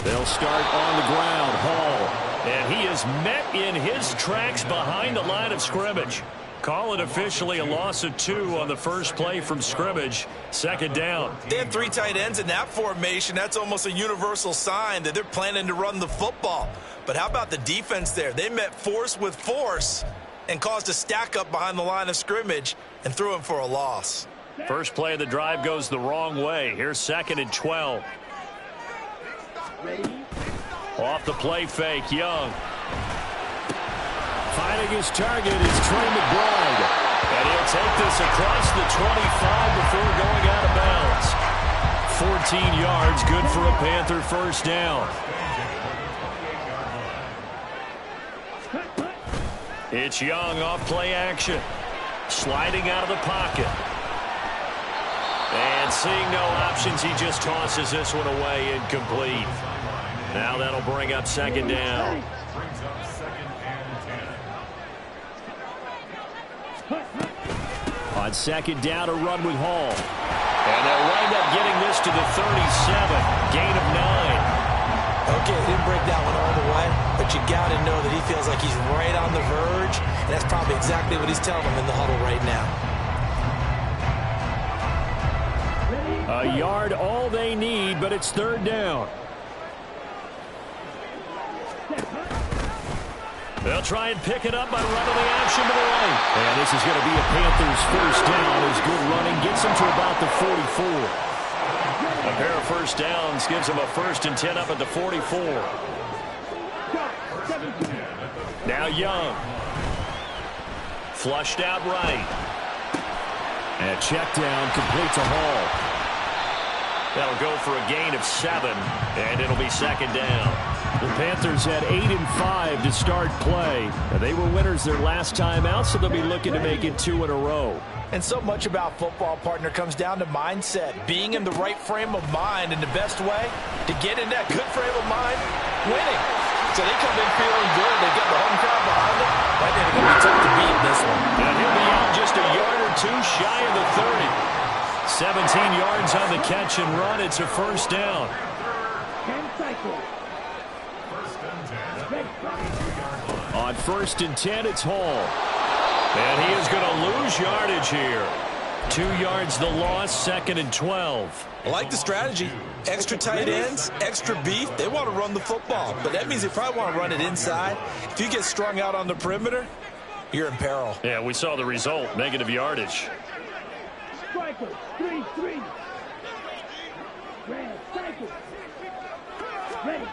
They'll start on the ground. Hall. And he is met in his tracks behind the line of scrimmage. Call it officially a loss of 2 on the first play from scrimmage. Second down. They have 3 tight ends in that formation. That's almost a universal sign that they're planning to run the football. But how about the defense there? They met force with force and caused a stack up behind the line of scrimmage and threw him for a loss. First play of the drive goes the wrong way. Here's 2nd and 12. Off the play fake, Young. Finding his target is Trey McBride. And he'll take this across the 25 before going out of bounds. 14 yards, good for a Panther first down. It's Young off play action. Sliding out of the pocket. And seeing no options, he just tosses this one away, incomplete. Now that'll bring up 2nd down. On 2nd down, a run with Hall. And they'll wind up getting this to the 37. Gain of 9. Okay, didn't break that one all the way, but you got to know that he feels like he's right on the verge, and that's probably exactly what he's telling them in the huddle right now. A yard all they need, but it's 3rd down. They'll try and pick it up by running the action to the right. And this is going to be a Panthers first down as good running gets them to about the 44. A pair of first downs gives them a 1st and 10 up at the 44. Now Young. Flushed out right. And check down complete to Hall. That'll go for a gain of 7, and it'll be 2nd down. The Panthers had 8 and 5 to start play. They were winners their last time out, so they'll be looking to make it 2 in a row. And so much about football, partner, comes down to mindset. Being in the right frame of mind, and the best way to get in that good frame of mind, winning. So they come in feeling good. They get the home crowd behind them. I think they're going to be tough to beat in this one. And he'll be out just a yard or 2 shy of the 30. 17 yards on the catch and run. It's a first down. On 1st and 10, it's Hall. And he is going to lose yardage here. 2 yards the loss, 2nd and 12. I like the strategy. Extra tight ends, extra beef. They want to run the football, but that means they probably want to run it inside. If you get strung out on the perimeter, you're in peril. Yeah, we saw the result, negative yardage. Striker, 3-3. Ready.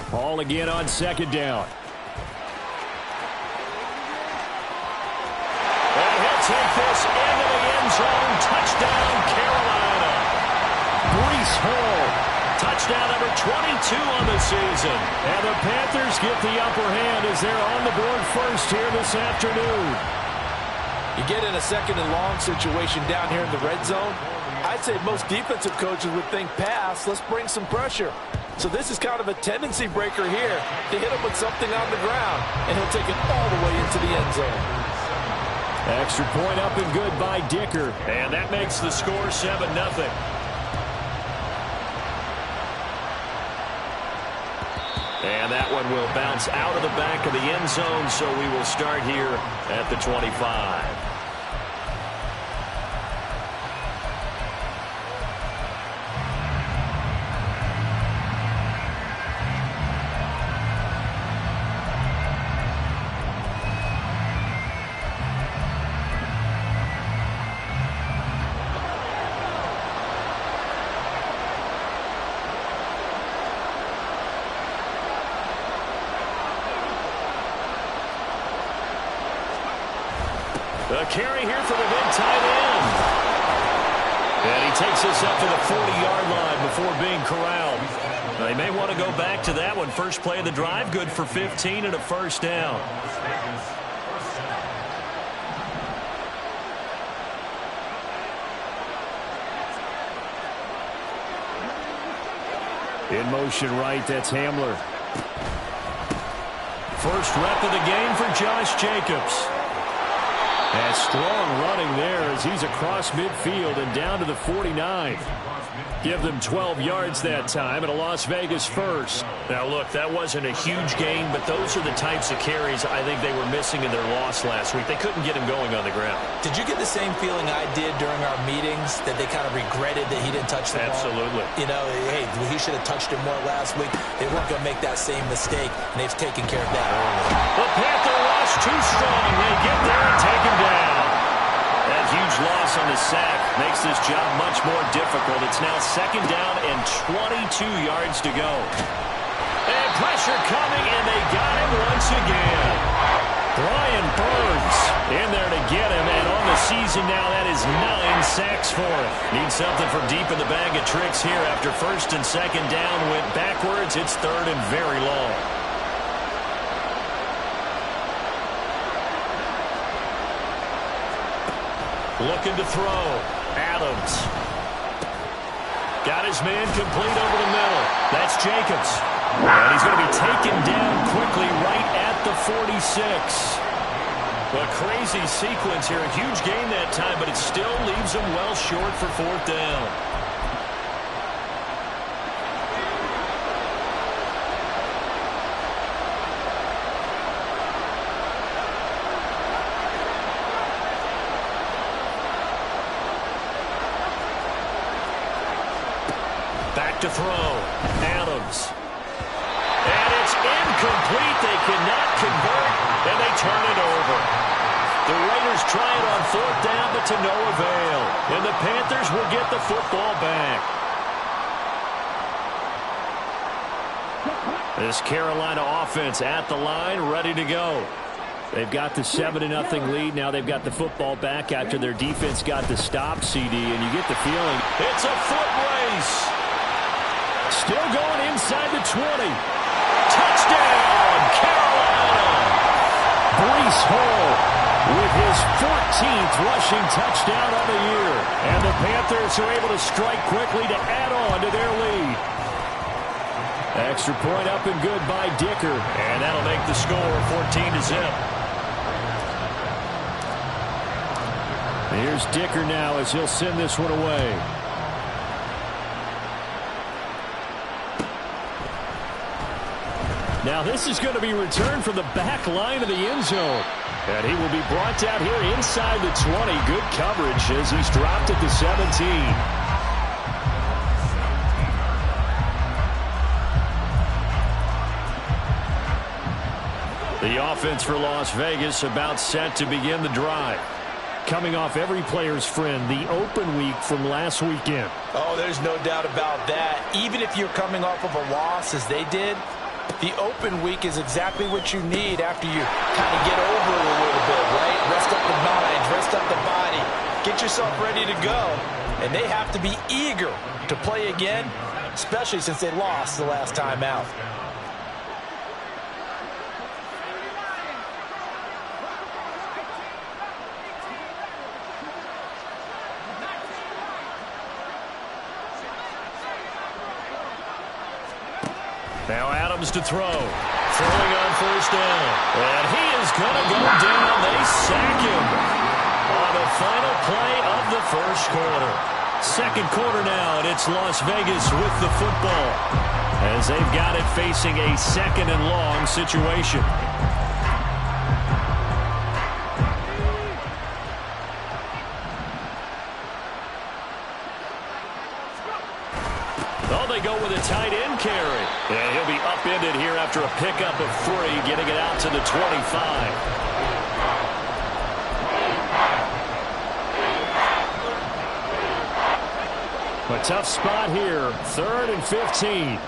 Hall again on 2nd down. And he'll take this into the end zone. Touchdown, Carolina. Breece Hall. Touchdown number 22 on the season. And the Panthers get the upper hand as they're on the board first here this afternoon. You get in a 2nd and long situation down here in the red zone. I'd say most defensive coaches would think pass. Let's bring some pressure. So this is kind of a tendency breaker here to hit him with something on the ground, and he'll take it all the way into the end zone. Extra point up and good by Dicker. And that makes the score 7-0. And that one will bounce out of the back of the end zone, so we will start here at the 25. The carry here for the big tight end. And he takes this up to the 40-yard line before being corralled. They may want to go back to that one. First play of the drive, good for 15 and a first down. In motion right, that's Hamler. First rep of the game for Josh Jacobs. And strong running there as he's across midfield and down to the 49. Give them 12 yards that time and a Las Vegas first. Now, look, that wasn't a huge gain, but those are the types of carries I think they were missing in their loss last week. They couldn't get him going on the ground. Did you get the same feeling I did during our meetings, that they kind of regretted that he didn't touch the ball? Absolutely. You know, hey, he should have touched it more last week. They weren't going to make that same mistake, and they've taken care of that early. The Panther rush too strong. They get there and take him down. That huge loss on the sack makes this job much more difficult. It's now second down and 22 yards to go. And pressure coming, and they got him once again. Brian Burns in there to get him, and on the season now, that is 9 sacks for him. Needs something from deep in the bag of tricks here after first and second down went backwards. It's third and very long. Looking to throw. Adams. Got his man complete over the middle. That's Jacobs. And he's going to be taken down quickly right at the 46. A crazy sequence here. A huge gain that time, but it still leaves him well short for fourth down. Back to throw. Adams. And it's incomplete. They cannot convert, and they turn it over. The Raiders try it on fourth down, but to no avail. And the Panthers will get the football back. This Carolina offense at the line, ready to go. They've got the 7-0 lead. Now they've got the football back after their defense got the stop, CD, and you get the feeling it's a foot race. Still going inside the 20. Touchdown, Carolina! Breece Hall with his 14th rushing touchdown of the year. And the Panthers are able to strike quickly to add on to their lead. Extra point up and good by Dicker. And that'll make the score 14-0. Here's Dicker now as he'll send this one away. Now this is going to be returned from the back line of the end zone. And he will be brought down here inside the 20. Good coverage as he's dropped at the 17. The offense for Las Vegas about set to begin the drive. Coming off every player's friend, the open week from last weekend. Oh, there's no doubt about that. Even if you're coming off of a loss as they did, the open week is exactly what you need after you kind of get over it a little bit, right? Rest up the mind, rest up the body, get yourself ready to go. And they have to be eager to play again, especially since they lost the last time out. Now Adams to throw. Throwing on first down. And he is going to go down. They sack him on the final play of the first quarter. Second quarter now, and it's Las Vegas with the football as they've got it facing a second and long situation. Oh, they go with a tight end carry. And he'll be upended here after a pickup of 3, getting it out to the 25. A tough spot here. 3rd and 15.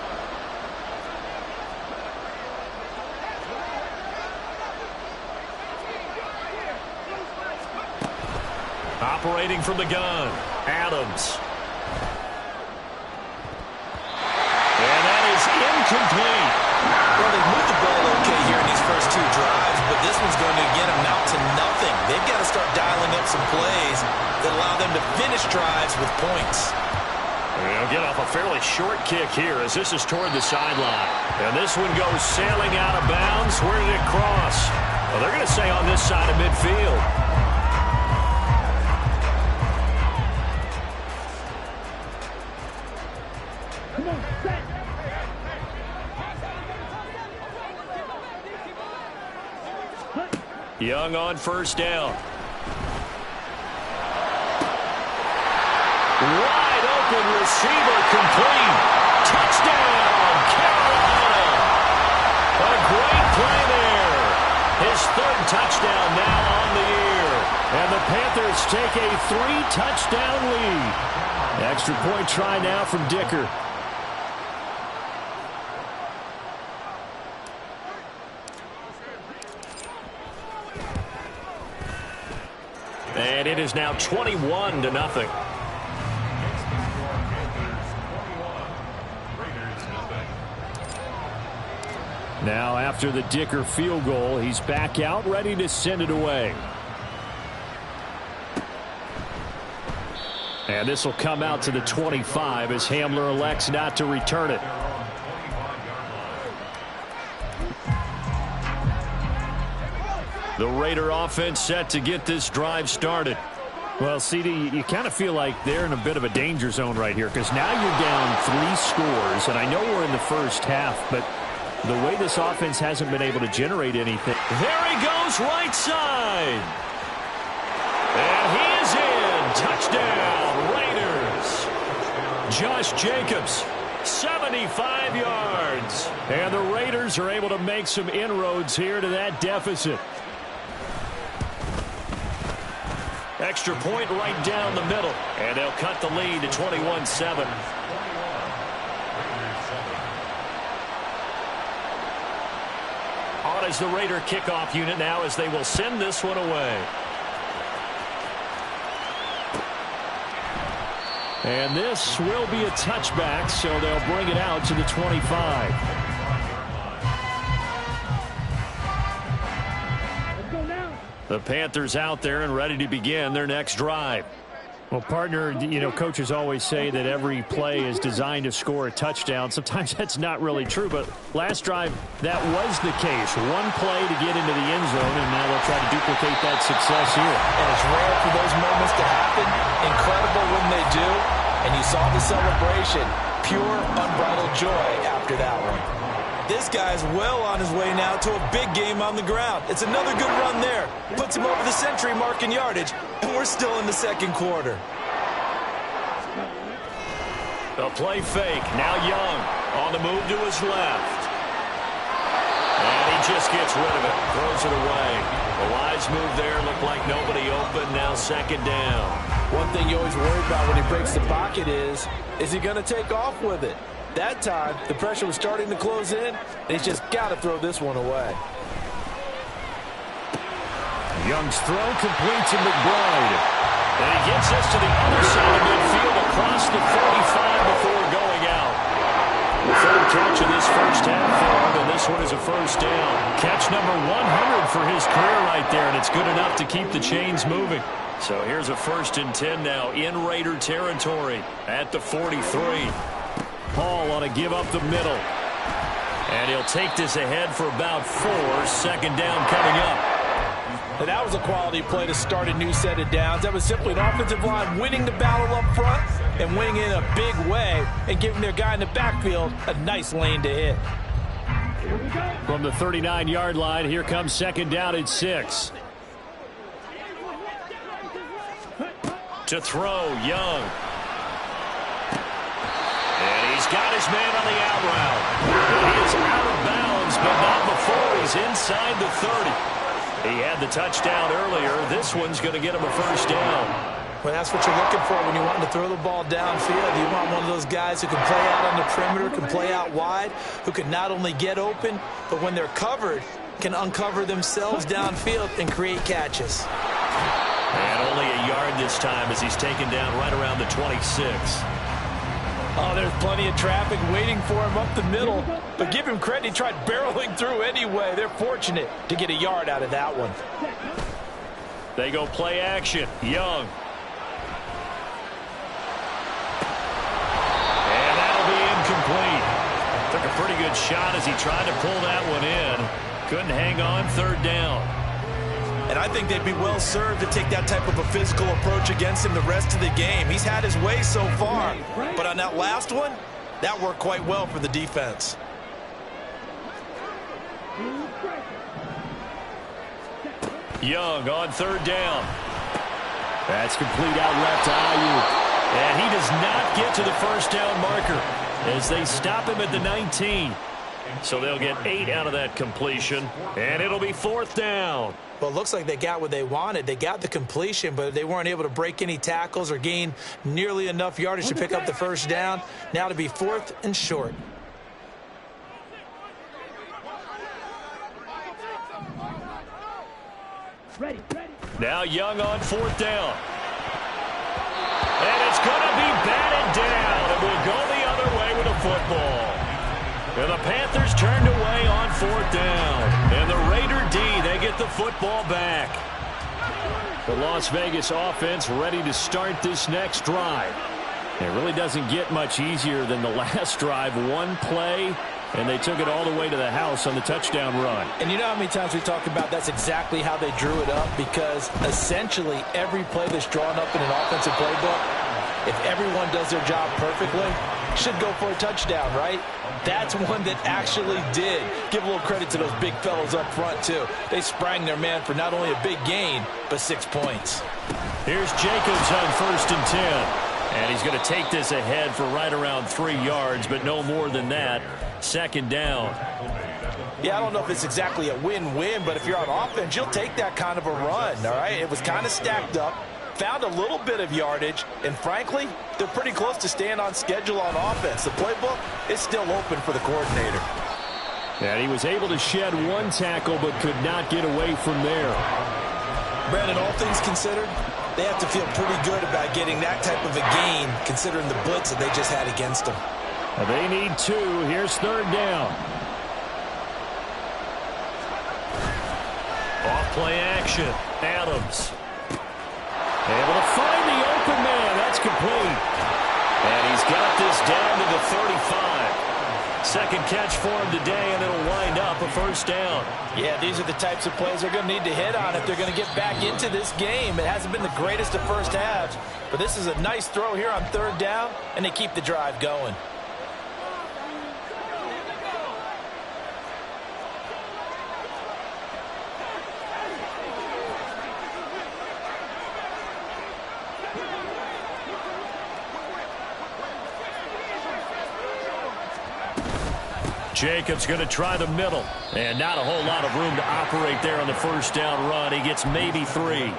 Operating from the gun. Adams. Incomplete. Well, they've moved the ball okay here in these first 2 drives, but this one's going to get them out to nothing. They've got to start dialing up some plays that allow them to finish drives with points. They'll get off a fairly short kick here as this is toward the sideline. And this one goes sailing out of bounds. Where did it cross? Well, they're going to say on this side of midfield. Young on first down. Wide open receiver complete. Touchdown, Carolina. A great play there. His third touchdown now on the year. And the Panthers take a 3-touchdown lead. Extra point try now from Dicker. And it is now 21-0. Now after the Dicker field goal, he's back out ready to send it away. And this will come out to the 25 as Hamler elects not to return it. The Raider offense set to get this drive started. Well, CD, you kind of feel like they're in a bit of a danger zone right here because now you're down 3 scores, and I know we're in the first half, but the way this offense hasn't been able to generate anything. There he goes right side. And he is in. Touchdown, Raiders. Josh Jacobs, 75 yards. And the Raiders are able to make some inroads here to that deficit. Extra point right down the middle. And they'll cut the lead to 21-7. On is the Raider kickoff unit now as they will send this one away. And this will be a touchback, so they'll bring it out to the 25. The Panthers out there and ready to begin their next drive. Well, partner, you know, coaches always say that every play is designed to score a touchdown. Sometimes that's not really true, but last drive, that was the case. One play to get into the end zone, and now they'll try to duplicate that success here. And it's rare for those moments to happen. Incredible when they do. And you saw the celebration. Pure, unbridled joy after that one. This guy's well on his way now to a big game on the ground. It's another good run there. Puts him over the century mark in yardage, and we're still in the second quarter. A play fake. Now Young on the move to his left. And he just gets rid of it. Throws it away. A wise move there. Looked like nobody open. Now second down. One thing you always worry about when he breaks the pocket is he going to take off with it? That time, the pressure was starting to close in, and he's just got to throw this one away. Young's throw complete to McBride. And he gets us to the other side of midfield across the 45 before going out. The third catch of this first half for him, and this one is a first down. Catch number 100 for his career right there, and it's good enough to keep the chains moving. So here's a 1st and 10 now in Raider territory at the 43. Hall on a give up the middle. And he'll take this ahead for about 4. Second down coming up. And that was a quality play to start a new set of downs. That was simply an offensive line winning the battle up front and winning in a big way and giving their guy in the backfield a nice lane to hit. From the 39-yard line, here comes second down at 6. To throw, Young. And he's got his man on the out route. He is out of bounds, but not before he's inside the 30. He had the touchdown earlier. This one's going to get him a first down. Well, that's what you're looking for when you want to throw the ball downfield. You want one of those guys who can play out on the perimeter, can play out wide, who can not only get open, but when they're covered, can uncover themselves downfield and create catches. And only a yard this time as he's taken down right around the 26. Oh, there's plenty of traffic waiting for him up the middle. But give him credit, he tried barreling through anyway. They're fortunate to get a yard out of that one. They go play action. Young. And that'll be incomplete. Took a pretty good shot as he tried to pull that one in. Couldn't hang on. Third down. And I think they'd be well served to take that type of a physical approach against him the rest of the game. He's had his way so far. But on that last one, that worked quite well for the defense. Young on third down. That's complete out left to Ayuk. And he does not get to the first down marker as they stop him at the 19. So they'll get 8 out of that completion, and it'll be fourth down. Well, it looks like they got what they wanted. They got the completion, but they weren't able to break any tackles or gain nearly enough yardage to pick up the first down. Now to be fourth and short. Ready. Now Young on fourth down. And it's going to be batted down, and we'll go the other way with the football. And the Panthers turned away on fourth down. And the Raider D, they get the football back. The Las Vegas offense ready to start this next drive. It really doesn't get much easier than the last drive. One play, and they took it all the way to the house on the touchdown run. And you know how many times we talk about that's exactly how they drew it up, because essentially every play that's drawn up in an offensive playbook, if everyone does their job perfectly, should go for a touchdown, right? That's one that actually did. Give a little credit to those big fellows up front, too. They sprang their man for not only a big gain, but 6 points. Here's Jacobs on first and 10. And he's going to take this ahead for right around 3 yards, but no more than that. Second down. Yeah, I don't know if it's exactly a win-win, but if you're on offense, you'll take that kind of a run, all right? It was kind of stacked up. Found a little bit of yardage, and frankly, they're pretty close to staying on schedule on offense. The playbook is still open for the coordinator. And he was able to shed 1 tackle, but could not get away from there. Brandon, all things considered, they have to feel pretty good about getting that type of a gain, considering the blitz that they just had against them. They need 2. Here's third down. Off-play action. Adams. Able to find the open man. That's complete. And he's got this down to the 35. Second catch for him today, and it'll wind up a first down. Yeah, these are the types of plays they're going to need to hit on if they're going to get back into this game. It hasn't been the greatest of first halves, but this is a nice throw here on third down, and they keep the drive going. Jacobs going to try the middle, and not a whole lot of room to operate there on the first down run. He gets maybe 3.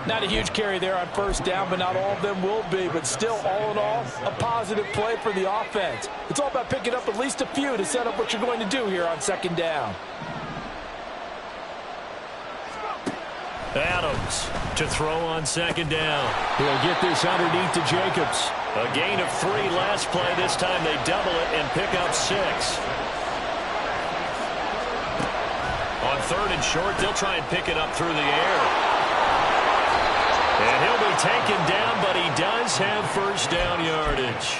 Not a huge carry there on first down, but not all of them will be. But still, all in all, a positive play for the offense. It's all about picking up at least a few to set up what you're going to do here on second down. Adams to throw on second down. He'll get this underneath to Jacobs. A gain of 3 last play. This time they double it and pick up 6. On third and short, they'll try and pick it up through the air. And he'll be taken down, but he does have first down yardage.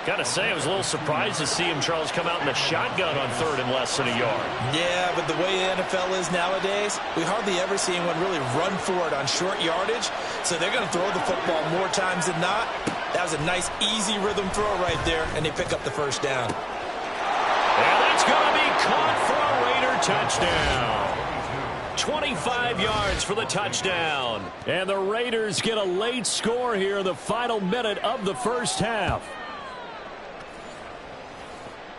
Got to say, I was a little surprised to see him, Charles, come out in the shotgun on third and less than a yard. Yeah, but the way the NFL is nowadays, we hardly ever see anyone really run for it on short yardage. So they're going to throw the football more times than not. That was a nice, easy rhythm throw right there, and they pick up the first down. And that's going to be caught for a Raider touchdown. 25 yards for the touchdown. And the Raiders get a late score here in the final minute of the first half.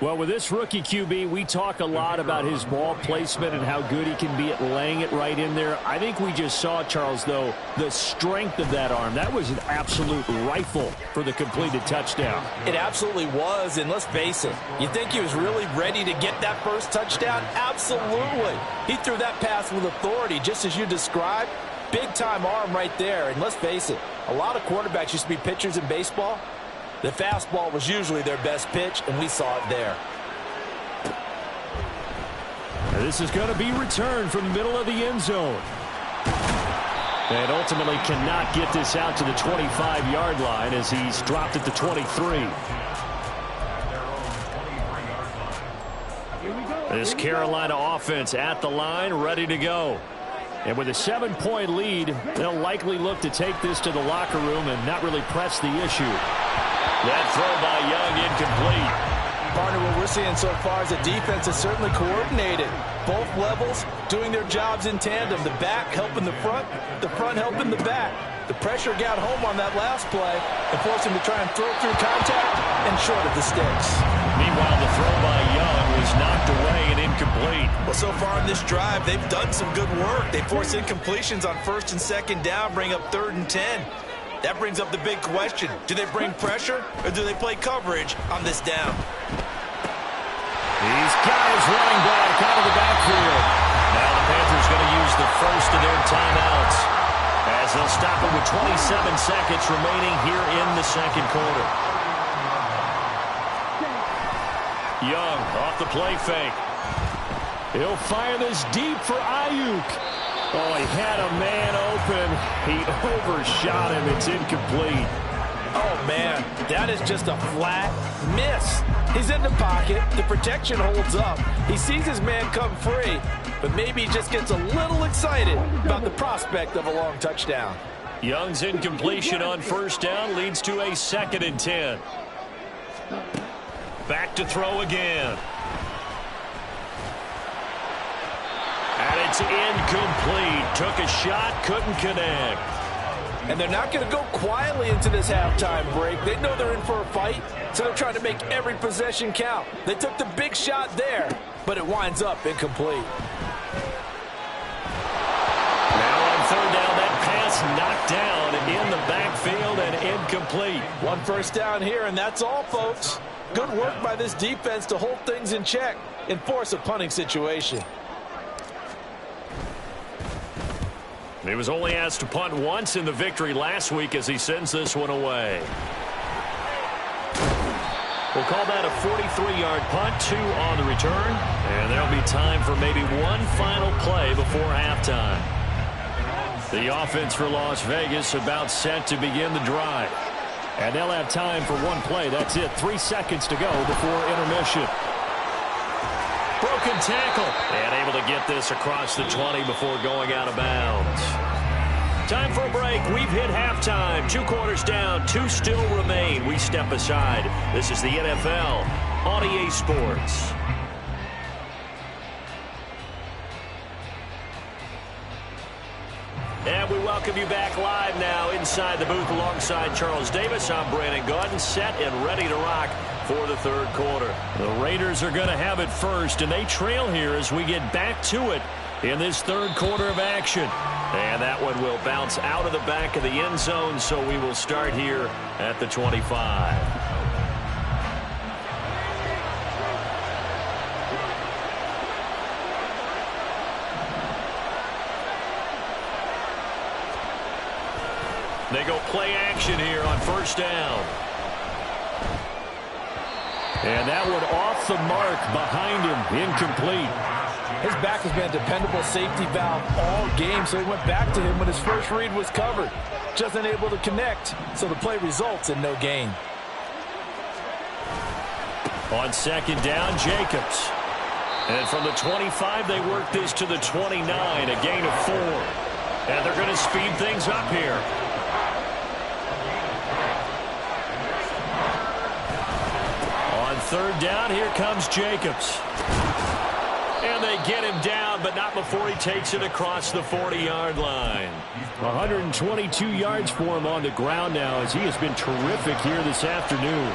Well, with this rookie QB, we talk a lot about his ball placement and how good he can be at laying it right in there. I think we just saw, Charles, though, the strength of that arm. That was an absolute rifle for the completed touchdown. It absolutely was, and let's face it, you think he was really ready to get that first touchdown? Absolutely. He threw that pass with authority, just as you described. Big-time arm right there, and let's face it, a lot of quarterbacks used to be pitchers in baseball. The fastball was usually their best pitch, and we saw it there. This is going to be returned from the middle of the end zone. And ultimately cannot get this out to the 25-yard line as he's dropped at the 23. This Carolina offense at the line, ready to go. And with a 7-point lead, they'll likely look to take this to the locker room and not really press the issue. That throw by Young incomplete. Partner, what we're seeing so far is the defense is certainly coordinated. Both levels doing their jobs in tandem. The back helping the front helping the back. The pressure got home on that last play and forced him to try and throw through contact and short of the sticks. Meanwhile, the throw by Young was knocked away and incomplete. Well, so far in this drive, they've done some good work. They force incompletions on 1st and 2nd down, bring up 3rd and 10. That brings up the big question. Do they bring pressure or do they play coverage on this down? He's got his running back out of the backfield. Now the Panthers going to use the first of their timeouts as they'll stop it with 27 seconds remaining here in the second quarter. Young off the play fake. He'll fire this deep for Ayuk. Oh, he had a man open. He overshot him. It's incomplete. Oh, man, that is just a flat miss. He's in the pocket. The protection holds up. He sees his man come free, but maybe he just gets a little excited about the prospect of a long touchdown. Young's incompletion on 1st down leads to a 2nd and 10. Back to throw again. And it's incomplete. Took a shot, couldn't connect. And they're not going to go quietly into this halftime break. They know they're in for a fight, so they're trying to make every possession count. They took the big shot there, but it winds up incomplete. Now on 3rd down, that pass knocked down in the backfield and incomplete. 1 first down here, and that's all, folks. Good work by this defense to hold things in check and force a punting situation. He was only asked to punt once in the victory last week as he sends this one away. We'll call that a 43-yard punt, 2 on the return, and there'll be time for maybe one final play before halftime. The offense for Las Vegas about set to begin the drive. And they'll have time for one play. That's it. 3 seconds to go before intermission. Broken tackle. And able to get this across the 20 before going out of bounds. Time for a break. We've hit halftime. 2 quarters down. 2 still remain. We step aside. This is the NFL on EA Sports. And we welcome you back live now inside the booth alongside Charles Davis. I'm Brandon Gaudin, set and ready to rock for the 3rd quarter. The Raiders are going to have it first, and they trail here as we get back to it in this 3rd quarter of action. And that one will bounce out of the back of the end zone, so we will start here at the 25. They go play action here on 1st down. And that one off the mark behind him, incomplete. His back has been a dependable safety valve all game, so he went back to him when his first read was covered. Just unable to connect, so the play results in no gain. On 2nd down, Jacobs. And from the 25, they work this to the 29, a gain of 4. And they're going to speed things up here. On 3rd down, here comes Jacobs. And they get him down, but not before he takes it across the 40-yard line. 122 yards for him on the ground now as he has been terrific here this afternoon.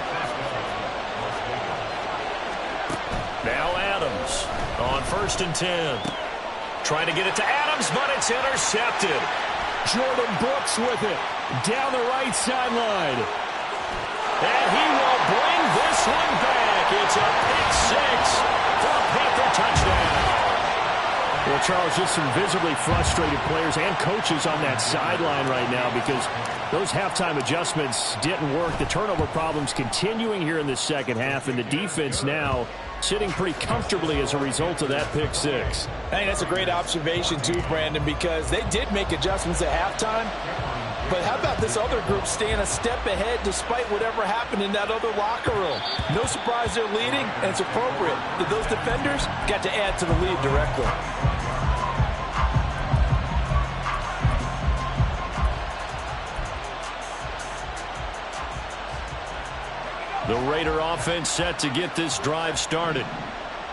Now Adams on 1st and 10. Trying to get it to Adams, but it's intercepted. Jordan Brooks with it down the right sideline. And he will bring this one back. It's a pick 6 for a Panther touchdown. Well, Charles, just some visibly frustrated players and coaches on that sideline right now because those halftime adjustments didn't work. The turnover problems continuing here in the second half, and the defense now sitting pretty comfortably as a result of that pick 6. I think that's a great observation too, Brandon, because they did make adjustments at halftime. But how about this other group staying a step ahead despite whatever happened in that other locker room? No surprise they're leading, and it's appropriate that those defenders got to add to the lead directly. The Raider offense set to get this drive started.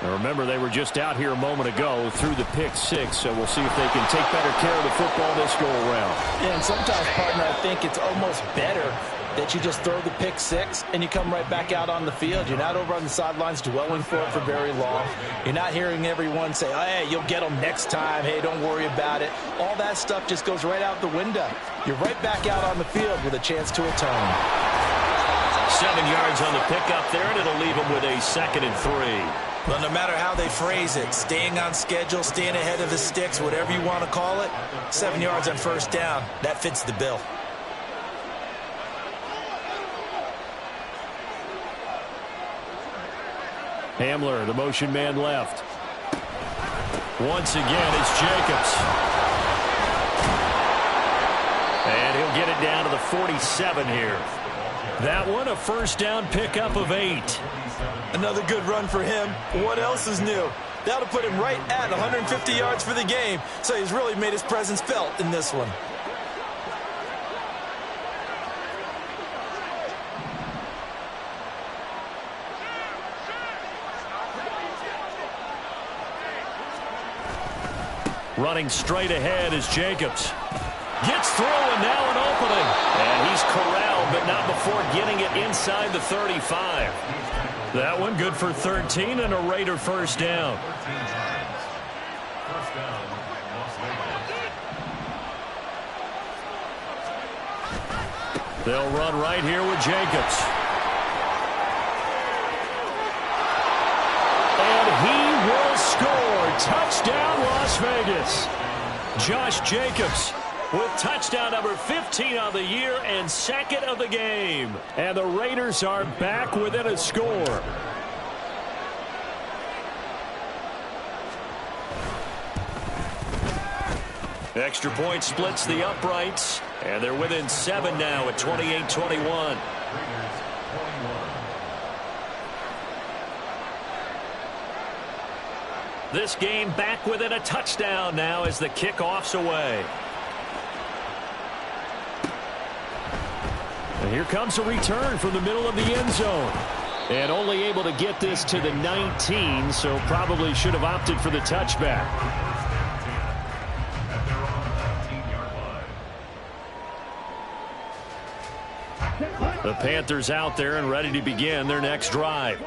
Now remember, they were just out here a moment ago through the pick six, so we'll see if they can take better care of the football this go-around. Yeah, and sometimes, partner, I think it's almost better that you just throw the pick six and you come right back out on the field. You're not over on the sidelines dwelling for it for very long. You're not hearing everyone say, oh, hey, you'll get them next time. Hey, don't worry about it. All that stuff just goes right out the window. You're right back out on the field with a chance to atone. 7 yards on the pickup there, and it'll leave them with a 2nd and 3. Well, no matter how they phrase it, staying on schedule, staying ahead of the sticks, whatever you want to call it, 7 yards on first down, that fits the bill. Hamler, the motion man left. Once again, it's Jacobs. And he'll get it down to the 47 here. That one, a first down pickup of 8. Another good run for him. What else is new? That'll put him right at 150 yards for the game. So he's really made his presence felt in this one. Running straight ahead is Jacobs. Gets through, and now an opening. And he's corralled, but not before getting it inside the 35. That one good for 13 and a Raider first down. They'll run right here with Jacobs. And he will score. Touchdown, Las Vegas. Josh Jacobs with touchdown number 15 on the year and 2nd of the game. And the Raiders are back within a score. Extra point splits the uprights, and they're within 7 now at 28-21. This game back within a touchdown now as the kickoff's away. And here comes a return from the middle of the end zone. And only able to get this to the 19, so probably should have opted for the touchback. The Panthers out there and ready to begin their next drive.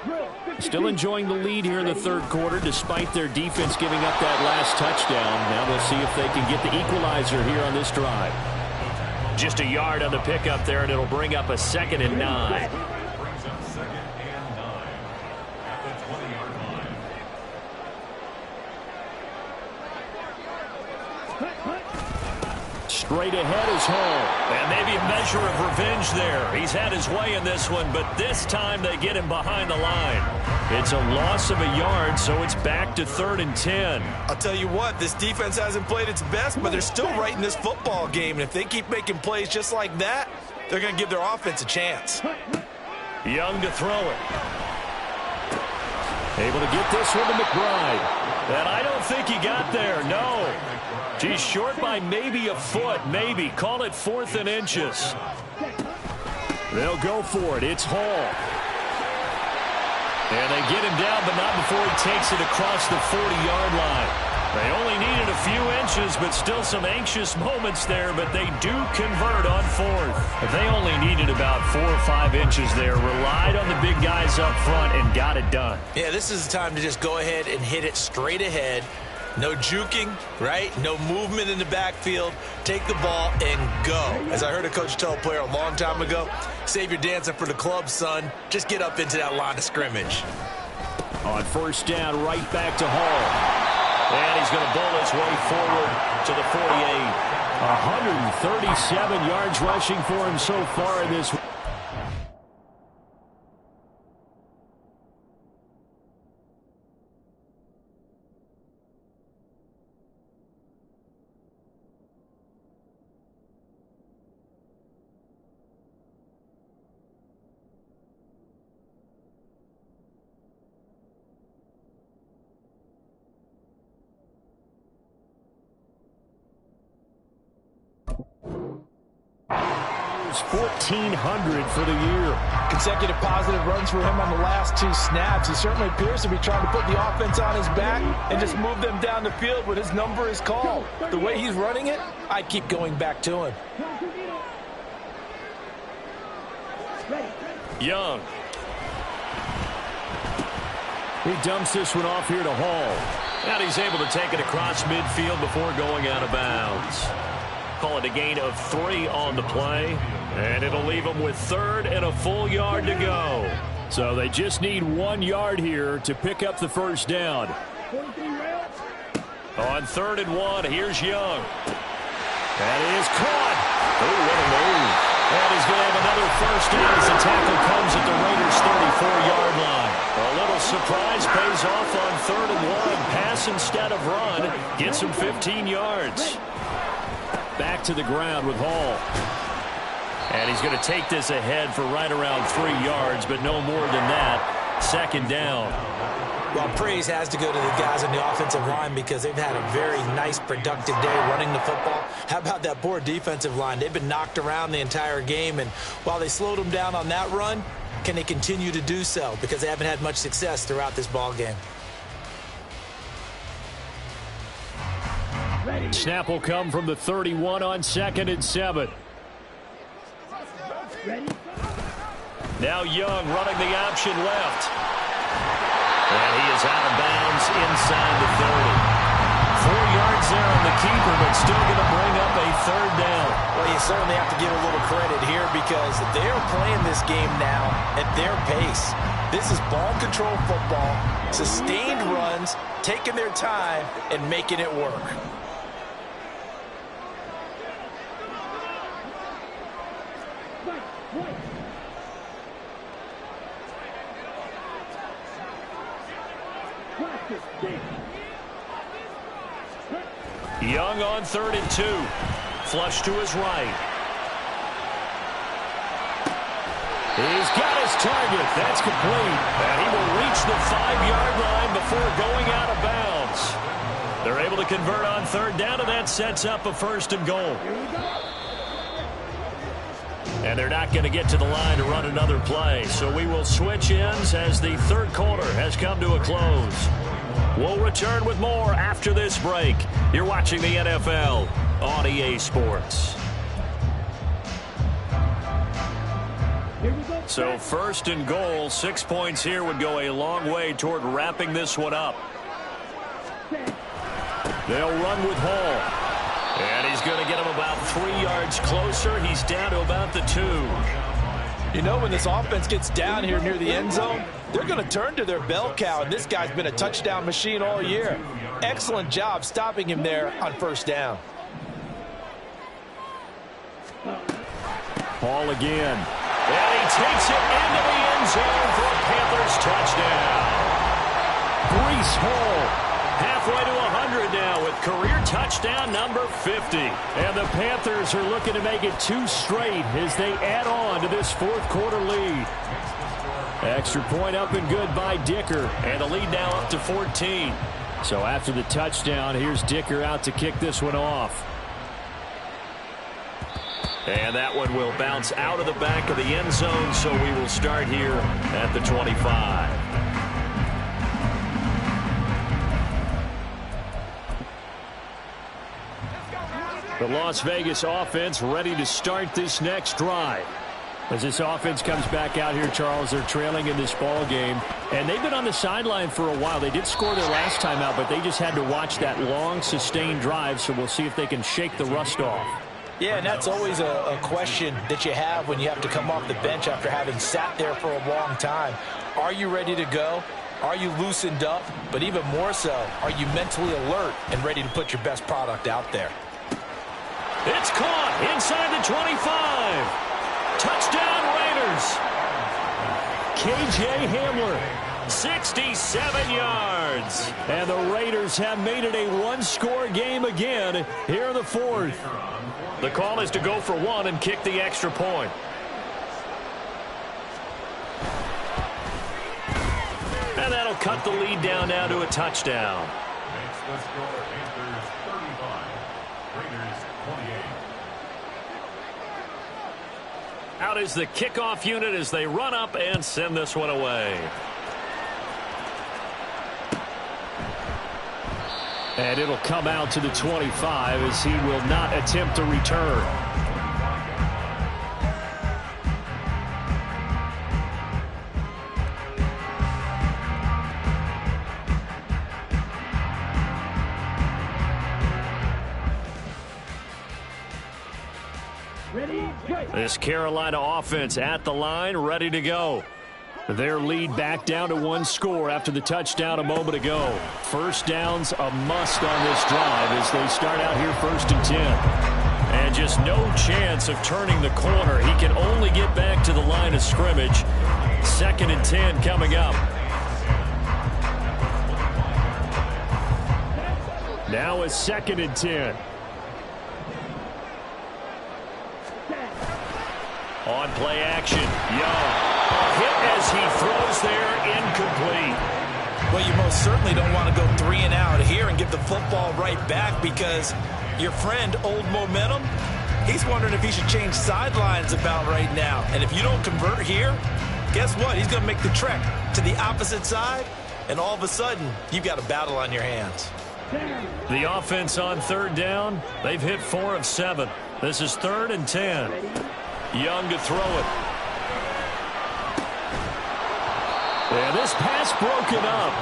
Still enjoying the lead here in the third quarter despite their defense giving up that last touchdown. Now we'll see if they can get the equalizer here on this drive. Just a yard on the pickup there, and it'll bring up a 2nd and 9. Straight ahead is home. And maybe a measure of revenge there. He's had his way in this one, but this time they get him behind the line. It's a loss of a yard, so it's back to 3rd and 10. I'll tell you what, this defense hasn't played its best, but they're still right in this football game. And if they keep making plays just like that, they're going to give their offense a chance. Young to throw it. Able to get this one to McBride. And I don't think he got there, no. He's short by maybe a foot, maybe. Call it 4th and inches. They'll go for it. It's Hall. And they get him down, but not before he takes it across the 40-yard line. They only needed a few inches, but still some anxious moments there, but they do convert on 4th. But they only needed about 4 or 5 inches there, relied on the big guys up front, and got it done. Yeah, this is the time to just go ahead and hit it straight ahead. No juking, right? No movement in the backfield. Take the ball and go. As I heard a coach tell a player a long time ago, save your dancing for the club, son. Just get up into that line of scrimmage. On first down, right back to Hall. And he's going to bowl his way forward to the 48. 137 yards rushing for him so far in this. His 1,400 for the year. Consecutive positive runs for him on the last 2 snaps. He certainly appears to be trying to put the offense on his back and just move them down the field when his number is called. The way he's running it, I keep going back to him. Young. He dumps this one off here to Hall. And he's able to take it across midfield before going out of bounds. Call it a gain of 3 on the play. And it'll leave them with 3rd and a full yard to go. So they just need 1 yard here to pick up the first down. On 3rd and 1, here's Young. That is caught. Oh, what a move. And he's going to have another first down as the tackle comes at the Raiders' 34-yard line. A little surprise pays off on 3rd and 1. Pass instead of run. Gets him 15 yards. Back to the ground with Hall. And he's going to take this ahead for right around 3 yards, but no more than that. 2nd down. Well, praise has to go to the guys on the offensive line because they've had a very nice, productive day running the football. How about that poor defensive line? They've been knocked around the entire game, and while they slowed them down on that run, can they continue to do so? Because they haven't had much success throughout this ball game. Snap will come from the 31 on 2nd and 7. Now Young running the option left. And he is out of bounds inside the 30. 4 yards there on the keeper, but still going to bring up a 3rd down. Well, you certainly have to give a little credit here because they're playing this game now at their pace. This is ball control football, sustained runs, taking their time, and making it work. Young on 3rd and 2. Flush to his right. He's got his target. That's complete. And he will reach the 5-yard line before going out of bounds. They're able to convert on 3rd down, and that sets up a 1st and goal. And they're not going to get to the line to run another play. So we will switch ends as the 3rd quarter has come to a close. We'll return with more after this break. You're watching the NFL on EA Sports. So 1st and goal, 6 points here would go a long way toward wrapping this one up. They'll run with Hall. And he's going to get him about 3 yards closer. He's down to about the 2. You know, when this offense gets down here near the end zone, they're going to turn to their bell cow, and this guy's been a touchdown machine all year. Excellent job stopping him there on 1st down. Hall again. And he takes it into the end zone for a Panthers touchdown. Breece Hall halfway to 100 now with career touchdown number 50. And the Panthers are looking to make it 2 straight as they add on to this 4th quarter lead. Extra point up and good by Dicker. And the lead now up to 14. So after the touchdown, here's Dicker out to kick this one off. And that one will bounce out of the back of the end zone, so we will start here at the 25. The Las Vegas offense ready to start this next drive. As this offense comes back out here, Charles, they're trailing in this ball game. And they've been on the sideline for a while. They did score their last time out, but they just had to watch that long, sustained drive, so we'll see if they can shake the rust off. Yeah, and that's always a question that you have when you have to come off the bench after having sat there for a long time. Are you ready to go? Are you loosened up? But even more so, are you mentally alert and ready to put your best product out there? It's caught inside the 25. Touchdown Raiders. KJ Hamler, 67 yards. And the Raiders have made it a one-score game again here in the 4th. The call is to go for 1 and kick the extra point. And that'll cut the lead down now to a touchdown. Let's go. Panthers 35, Raiders Out is the kickoff unit as they run up and send this one away. And it'll come out to the 25 as he will not attempt a return. This Carolina offense at the line, ready to go. Their lead back down to one score after the touchdown a moment ago. First down's a must on this drive as they start out here 1st and 10. And just no chance of turning the corner. He can only get back to the line of scrimmage. 2nd and 10 coming up. Now it's 2nd and 10. On play action, Young. A hit as he throws there, incomplete. Well, you most certainly don't want to go 3 and out here and give the football right back because your friend, Old Momentum, he's wondering if he should change sidelines about right now. And if you don't convert here, guess what? He's going to make the trek to the opposite side, and all of a sudden, you've got a battle on your hands. The offense on 3rd down, they've hit 4 of 7. This is 3rd and 10. Young to throw it. And this pass broken up.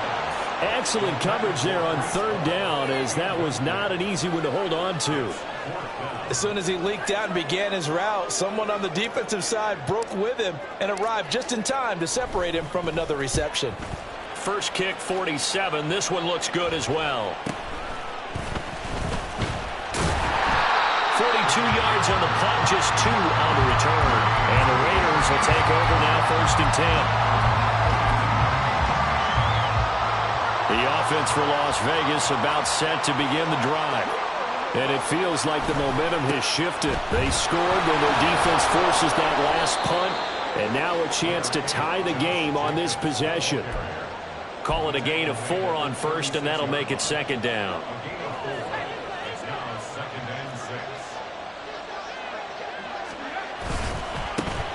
Excellent coverage there on 3rd down as that was not an easy one to hold on to. As soon as he leaked out and began his route, someone on the defensive side broke with him and arrived just in time to separate him from another reception. First kick, 47. This one looks good as well. 42 yards on the punt, just 2 on the return. And the Raiders will take over now 1st and 10. The offense for Las Vegas about set to begin the drive. And it feels like the momentum has shifted. They scored when their defense forces that last punt. And now a chance to tie the game on this possession. Call it a gain of 4 on 1st, and that'll make it 2nd down.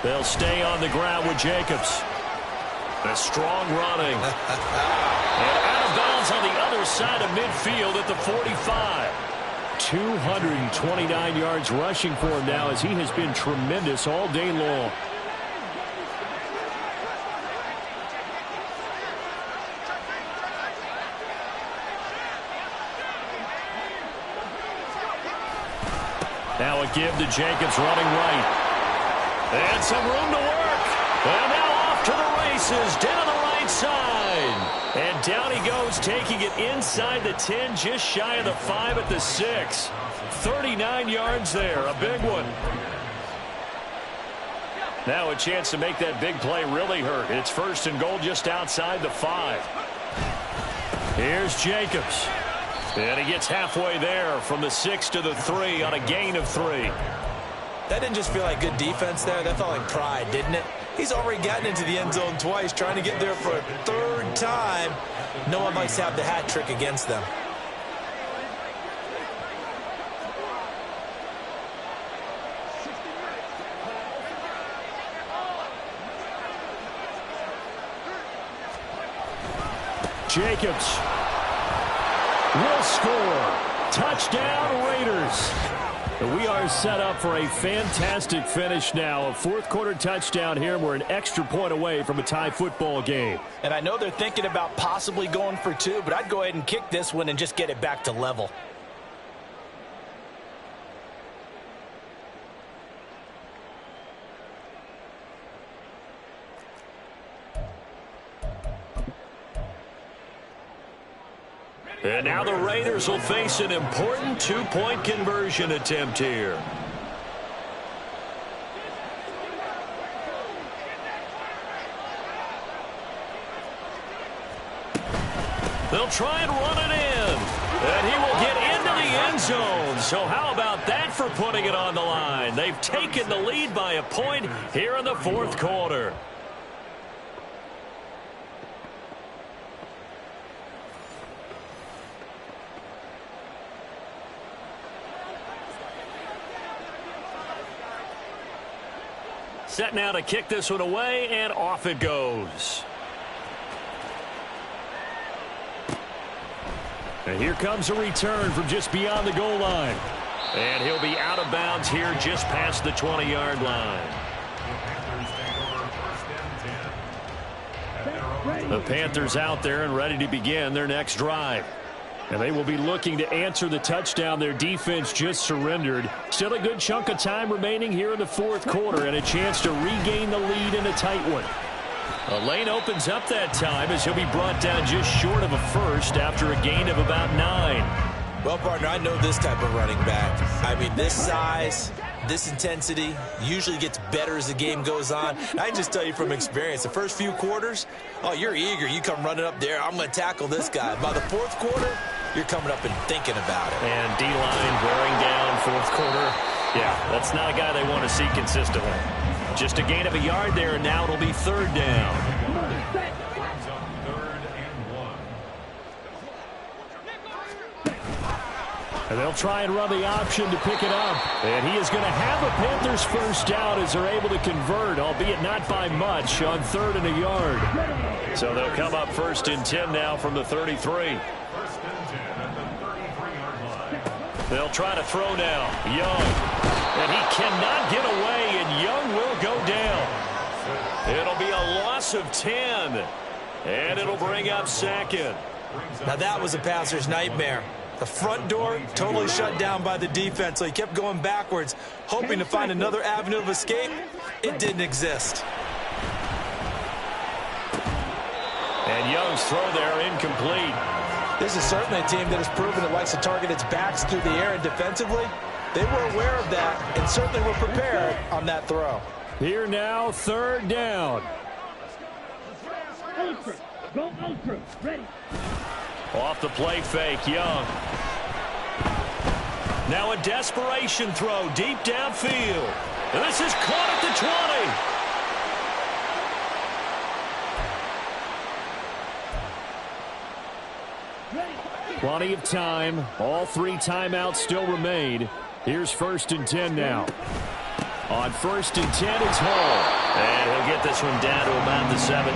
They'll stay on the ground with Jacobs. A strong running. And out of bounds on the other side of midfield at the 45. 229 yards rushing for him now as he has been tremendous all day long. Now a give to Jacobs running right. And some room to work. And now off to the races down the right side. And down he goes, taking it inside the 10, just shy of the 5 at the 6. 39 yards there, a big one. Now a chance to make that big play really hurt. It's 1st and goal just outside the 5. Here's Jacobs. And he gets halfway there from the 6 to the 3 on a gain of 3. That didn't just feel like good defense there. That felt like pride, didn't it? He's already gotten into the end zone twice, trying to get there for a 3rd time. No one likes to have the hat trick against them. Jacobs will score. Touchdown, Raiders. We are set up for a fantastic finish now. A 4th quarter touchdown here. We're an extra point away from a tie football game. And I know they're thinking about possibly going for 2, but I'd go ahead and kick this one and just get it back to level. And now the Raiders will face an important 2-point conversion attempt here. They'll try and run it in. And he will get into the end zone. So how about that for putting it on the line? They've taken the lead by a point here in the 4th quarter. set now to kick this one away, and off it goes. And here comes a return from just beyond the goal line. And he'll be out of bounds here just past the 20-yard line. The Panthers out there and ready to begin their next drive. And they will be looking to answer the touchdown their defense just surrendered. Still a good chunk of time remaining here in the fourth quarter and a chance to regain the lead in a tight one. A lane opens up that time as he'll be brought down just short of a first after a gain of about 9. Well, partner, I know this type of running back. I mean, this size, this intensity usually gets better as the game goes on. I can just tell you from experience, the first few quarters, oh, you're eager. You come running up there, I'm going to tackle this guy. By the fourth quarter, you're coming up and thinking about it. And D-line wearing down fourth quarter. Yeah, that's not a guy they want to see consistently. Just a gain of a yard there, and now it'll be third down. And they'll try and run the option to pick it up. And he is going to have a Panthers first down as they're able to convert, albeit not by much, on 3rd and a yard. So they'll come up 1st and 10 now from the 33. They'll try to throw now. Young. And he cannot get away, and Young will go down. It'll be a loss of 10. And it'll bring up 2nd. Now that was a passer's nightmare. The front door totally shut down by the defense, so he kept going backwards, hoping to find another avenue of escape. It didn't exist. And Young's throw there incomplete. This is certainly a team that has proven it likes to target its backs through the air and defensively. They were aware of that and certainly were prepared on that throw. Here now, 3rd down. Ultra. Go ultra. Ready. Off the play fake, Young. Now a desperation throw deep downfield. And this is caught at the 20. Plenty of time. All 3 timeouts still remain. Here's 1st and 10 now. On 1st and 10, it's Hall. And he'll get this one down to about the 17.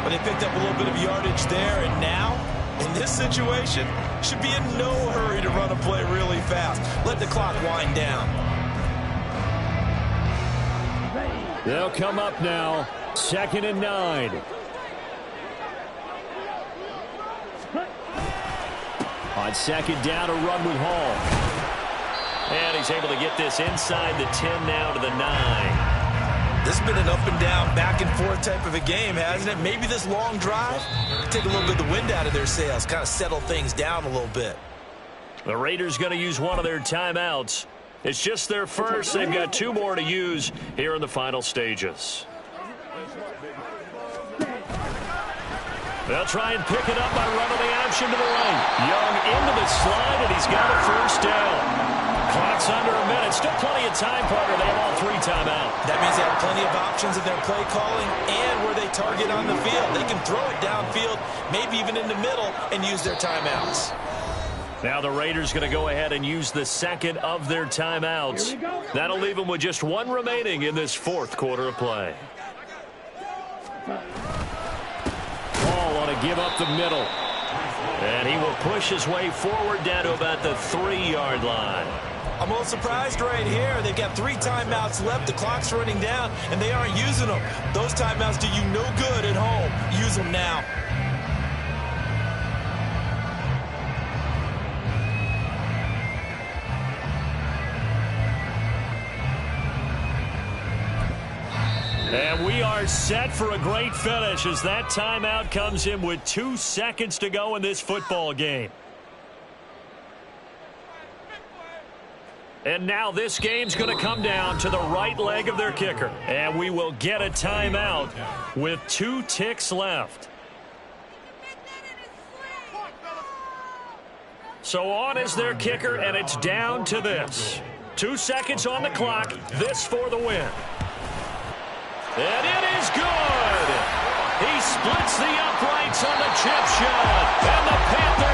But they picked up a little bit of yardage there, and now, in this situation, should be in no hurry to run a play really fast. Let the clock wind down. They'll come up now, 2nd and 9. On 2nd down, a run with Hall. And he's able to get this inside the 10 now to the 9. This has been an up and down, back and forth type of a game, hasn't it? Maybe this long drive take a little bit of the wind out of their sails, kind of settle things down a little bit. The Raiders going to use one of their timeouts. It's just their first. They've got 2 more to use here in the final stages. They'll try and pick it up by running the option to the right. Young into the slide, and he's got a first down. Clock's under a minute. Still plenty of time, partner. They have all 3 timeout. That means they have plenty of options in their play calling and where they target on the field. They can throw it downfield, maybe even in the middle, and use their timeouts. Now the Raiders going to go ahead and use the 2nd of their timeouts. That'll leave them with just 1 remaining in this 4th quarter of play. Hall want to give up the middle. And he will push his way forward down to about the 3-yard line. I'm a little surprised right here. They've got 3 timeouts left. The clock's running down, and they aren't using them. Those timeouts do you no good at home. Use them now. And we are set for a great finish as that timeout comes in with 2 seconds to go in this football game. And now this game's going to come down to the right leg of their kicker. And we will get a timeout with 2 ticks left. So on is their kicker, and it's down to this. 2 seconds on the clock. This for the win. And it is good. He splits the uprights on the chip shot. And the